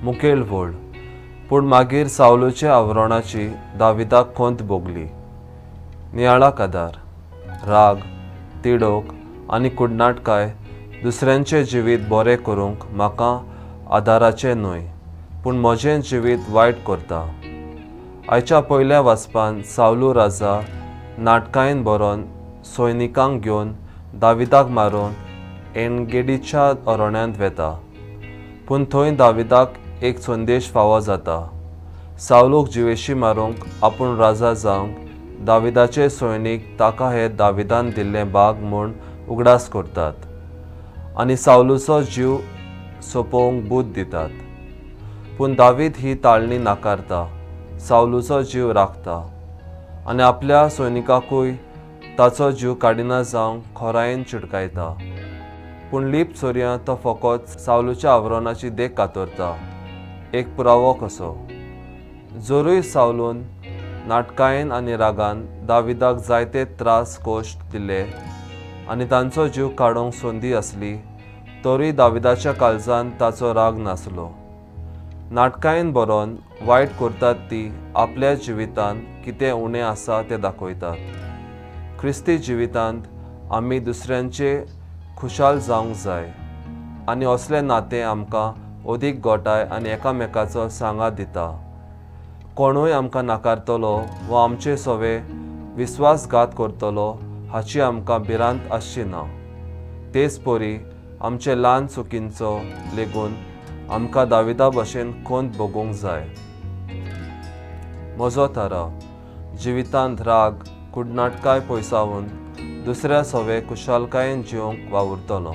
मुखेल व्हड, पूण मागीर सावलूचे आवरोणाची दाविदाक खोंत भोगली. नियाळा कादार, राग, तिडोक आनी कुडनाटकाय दुसऱ्यांचें जिवीत बरें करूंक म्हाका आदाराचें न्हय, पूण म्हजें जिवीत वायट करता. आयच्या पयल्या वाचपान सावलू राजा नाटकायेन बरोवन सैनिकांक घेवन दाविदाक मारून एनगेडीच्या अरोण्यांत वेता. पूण थंय दाविदाक एक संदेश फावो जाता. सावलूक जिवेशी मारूंक आपूण राजा जावंक दाविदाचे सैनीक ताका हे दाविदान दिल्लें भाग म्हूण उगडास करतात आनी सावलूचो जीव सोंपोवंक बूट दितात. पूण दावीद ही ताळणी नाकारता, सावलूचो जीव राखता आनी आपल्या सैनिकाकूय ताचो जीव काडिना जावंक खोरायेन चिडकायता. पूण लीप चोरयां तो फकत सावलूच्या आवरोणाची देख कातरता, एक पुरावो कसो. जोरूय सावलून नाटकायेन आनी रागान दाविदाक जायते त्रास कोश्ट दिले आनी तांचो जीव काडूंक संदी आसली, तोरी दाविदाच्या काळजांत ताचो राग नासलो. नाटकायेन बरोवन वायट करतात ती आपल्या जिवितांत कितें उणें आसा तें दाखयतात. क्रिस्ती जिवितांत आमी दुसऱ्यांचे खुशाल जावंक जाय आनी असलें नातें आमकां अदीक गोटाय आनी एकामेकाचो सांगात दिता. कोणूय आमकां नाकारतलो वा आमचे सवे विस्वासघात करतलो हाची आमकां भिरांत आसची ना. तेच परी आमचे ल्हान चुकींचो लेगून आमकां दाविदा भशेन खोंत भोगूंक जाय. म्हजो थाराव, जिवितांत राग, कुडनाटकाय पयसावून दुसऱ्या सवे खुशालकायेन जिवंक वावुरतलो.